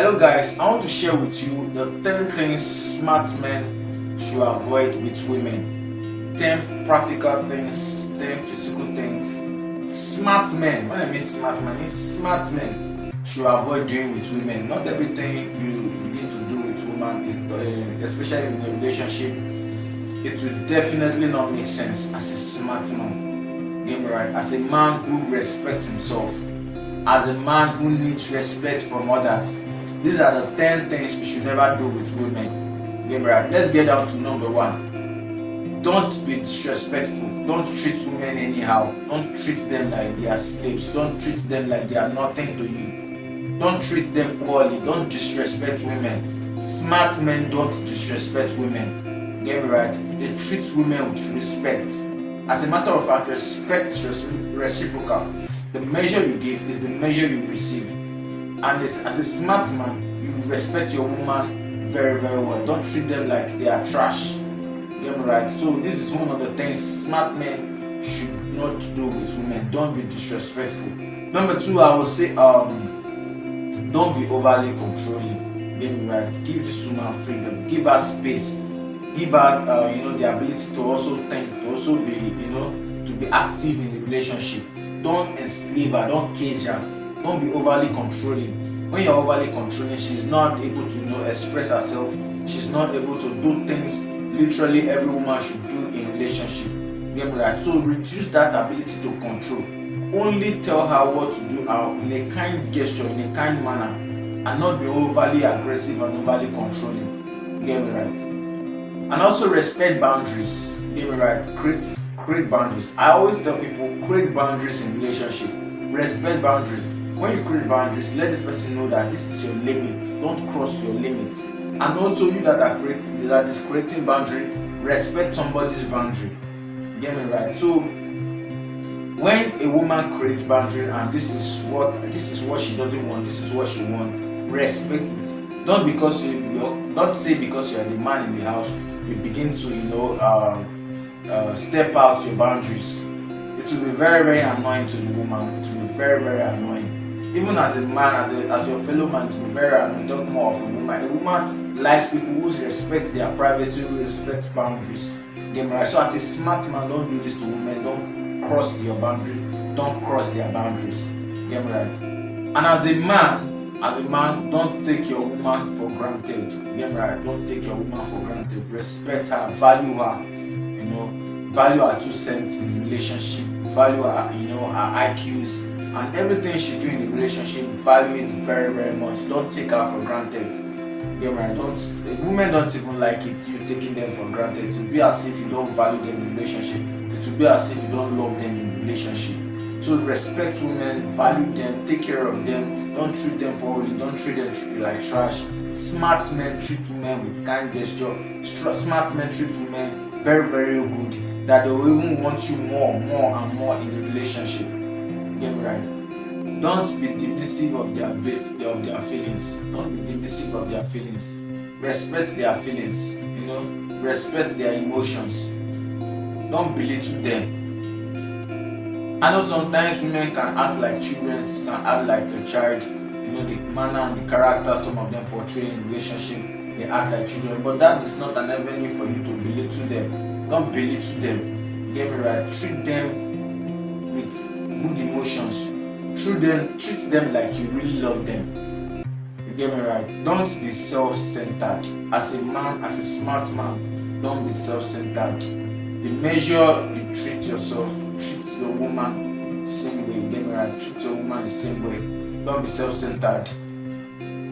Hello guys, I want to share with you the 10 things smart men should avoid with women. 10 practical things, 10 physical things. Smart men, when I mean smart men, I mean smart men should avoid doing with women. Not everything you begin to do with women is, especially in a relationship, it will definitely not make sense as a smart man. Get me right? As a man who respects himself, as a man who needs respect from others. These are the 10 things you should never do with women. Right? Let's get down to number one. Don't be disrespectful. Don't treat women anyhow. Don't treat them like they are slaves. Don't treat them like they are nothing to you. Don't treat them poorly. Don't disrespect women. Smart men don't disrespect women. Get me right? They treat women with respect. As a matter of fact, respect is reciprocal. The measure you give is the measure you receive. And as a smart man, you respect your woman very, very well. Don't treat them like they are trash. Get me right? So this is one of the things smart men should not do with women. Don't be disrespectful. Number two, I will say don't be overly controlling. Get me right? Give this woman freedom. Give her space. Give her the ability to also think, to also be to be active in the relationship. Don't enslave her, don't cage her. Don't be overly controlling. When you're overly controlling, she's not able to express herself. She's not able to do things literally every woman should do in relationship. Get me right? So reduce that ability to control. Only tell her what to do in a kind gesture, in a kind manner, and not be overly aggressive and overly controlling. Get me right? And also respect boundaries. Get me right? Create boundaries. I always tell people create boundaries in relationship. Respect boundaries. When you create boundaries, let this person know that this is your limit. Don't cross your limit. And also you that is creating boundary, respect somebody's boundary. Get me right? So when a woman creates boundary and this is what she doesn't want, this is what she wants, respect it. Don't say because you're the man in the house, you begin to step out your boundaries. It will be very, very annoying to the woman. It will be very, very annoying. Even as a man, as your fellow man, it will be very annoying. Talk more of a woman. A woman likes people who respect their privacy, who respect boundaries. Get me right? So as a smart man, don't do this to women. Don't cross your boundary. Don't cross their boundaries. Get me right? And as a man, don't take your woman for granted. Get me right? Don't take your woman for granted. Respect her, value her. Value her 2 cents in the relationship. Value her, her IQs. And everything she do in the relationship, value it very, very much. Don't take her for granted. Yeah, man. Women don't even like it. You taking them for granted. It will be as if you don't value them in the relationship. It will be as if you don't love them in the relationship. So respect women, value them, take care of them. Don't treat them poorly. Don't treat them like trash. Smart men treat women with kind gesture. Smart men treat women very, very good. That they will even want you more and more in the relationship. Get me right? Don't be dismissive of their feelings. Don't be dismissive of their feelings. Respect their feelings. Respect their emotions. Don't belittle them. I know sometimes women can act like children, can act like a child. The manner and the character some of them portray in relationship, they act like children. But that is not an avenue for you to belittle them. Don't belittle them. Get me right? Treat them with good emotions. Treat them like you really love them. You get me right? Don't be self-centered. As a man, as a smart man, don't be self-centered. The measure you treat yourself, treat your woman the same way. You get me right? Treat your woman the same way. Don't be self-centered.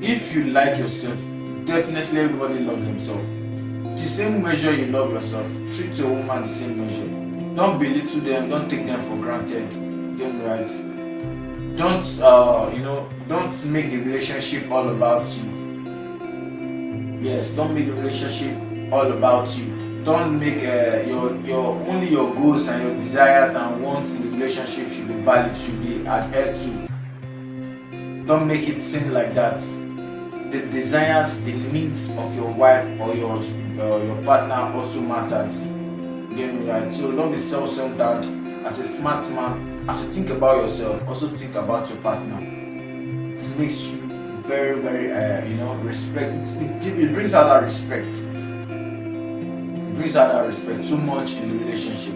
If you like yourself, definitely everybody loves themselves. The same measure you love yourself, treat your woman the same measure. Don't belittle them. Don't take them for granted. Get me right? Don't make the relationship all about you. Yes, don't make the relationship all about you. Don't make only your goals and your desires and wants in the relationship should be valid, should be adhered to. Don't make it seem like that. The desires, the needs of your wife or your partner also matters. Get me right? So don't be self-centered. As a smart man, as you think about yourself, also think about your partner. It makes you very, very, respect. It brings out that respect. It brings out that respect so much in the relationship.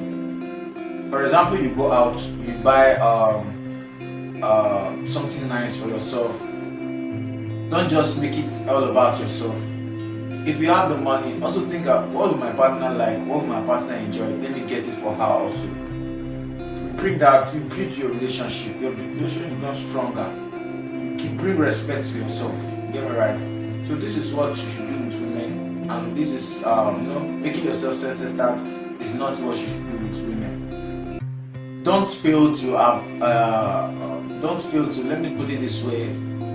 For example, you go out, you buy something nice for yourself. Don't just make it all about yourself. If you have the money, also think of what will my partner like, what will my partner enjoy. Let me get it for her also. Bring that, you build your relationship becomes stronger. You bring respect to yourself. Get me right? So this is what you should do with women, and this is making yourself self-centered is not what you should do with women. Don't fail to let me put it this way.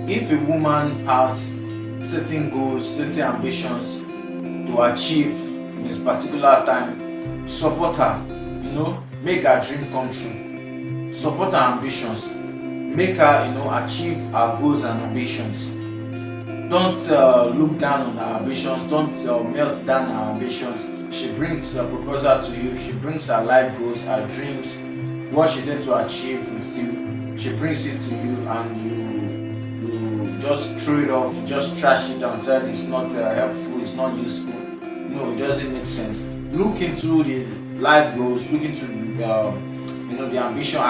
If a woman has certain goals, certain ambitions to achieve in this particular time, support her. Make her dream come true. Support her ambitions. Make her achieve her goals and ambitions. Don't look down on her ambitions. Don't melt down her ambitions. She brings a proposal to you. She brings her life goals, her dreams, what she did to achieve with you. She brings it to you, and you just throw it off, just trash it and say it's not helpful, it's not useful. No, it doesn't make sense. Look into the life goals, look into our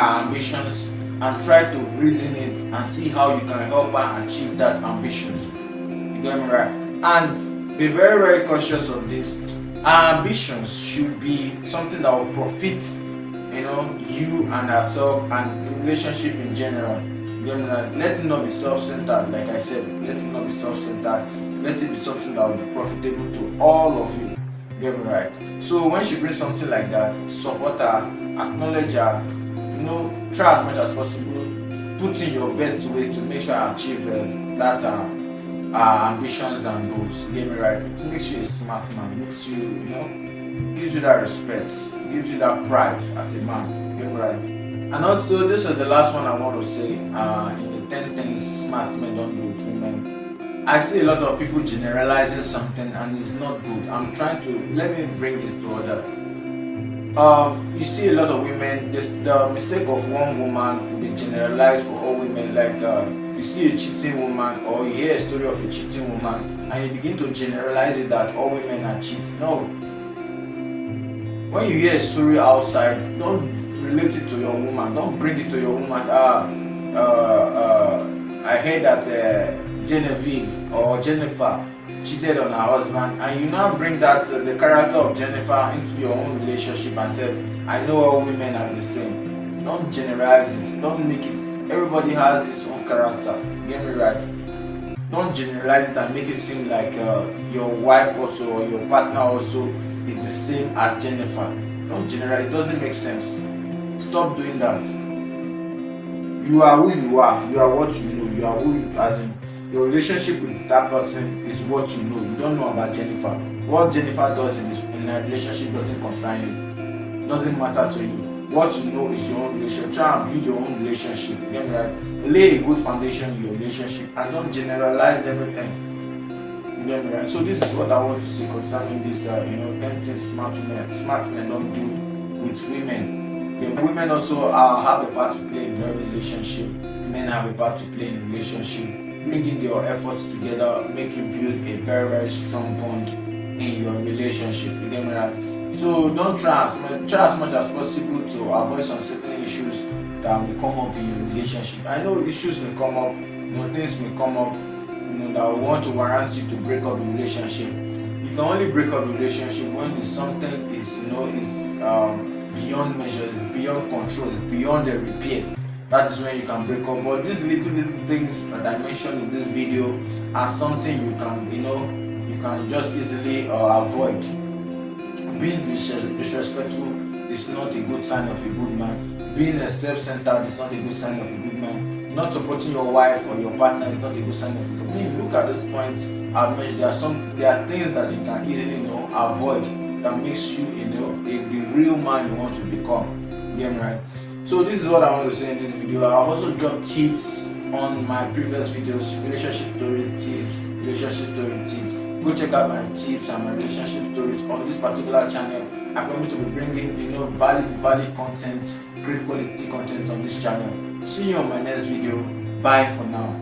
ambitions, and try to reason it and see how you can help her achieve that ambitions. You get me right? And be very, very conscious of this. Our ambitions should be something that will profit you and herself and the relationship in general. Let it not be self-centered. Like I said, let it not be self-centered. Let it be something that will be profitable to all of you. Get me right? So when she brings something like that, support her, acknowledge her, try as much as possible, put in your best way to make sure I achieve that ambitions and goals. Get me right? It makes you a smart man. It makes you, gives you that respect, gives you that pride as a man. Get me right? And also, this is the last one I want to say. In the 10 things smart men don't do with women. I see a lot of people generalizing something, and it's not good. Let me bring this to order. You see a lot of women, the mistake of one woman will be generalized for all women. Like you see a cheating woman, or you hear a story of a cheating woman, and you begin to generalize it that all women are cheats. No. When you hear a story outside, don't relate it to your woman. Don't bring it to your woman. I heard that Genevieve or Jennifer cheated on her husband, and you now bring that the character of Jennifer into your own relationship and said, I know all women are the same. Don't generalize it. Don't make it. Everybody has his own character. Get me right? Don't generalize it and make it seem like your wife also or your partner also is the same as Jennifer. Don't generalize. It doesn't make sense. Stop doing that. You are who you are. You are what you know. You are who, as in your relationship with that person is what you know. You don't know about Jennifer. What Jennifer does in a relationship doesn't concern you. Doesn't matter to you. What you know is your own relationship. Try and build your own relationship. Get me right? Lay a good foundation in your relationship and don't generalize everything. You get me right? So this is what I want to say concerning this. 10 things smart men don't do with women. Women also have a part to play in their relationship. Men have a part to play in a relationship. Bringing your efforts together make you build a very, very strong bond in your relationship. You get me right? So don't try as much as possible to avoid some certain issues that may come up in your relationship. I know issues may come up, things may come up, that will want to warrant you to break up the relationship. You can only break up the relationship when something is beyond measure, it's beyond control, it's beyond the repair. That is when you can break up. But these little things that I mentioned in this video are something you can just easily avoid. Being disrespectful is not a good sign of a good man. Being self-centered is not a good sign of a good man. Not supporting your wife or your partner is not a good sign of a good man. If you look at these points I've mentioned, there are things that you can easily avoid that makes you the real man you want to become. Yeah, right? So this is what I want to say in this video. I also dropped tips on my previous videos, relationship story tips. Go check out my tips and my relationship stories on this particular channel. I promise to be bringing valid content, great quality content on this channel. See you on my next video. Bye for now.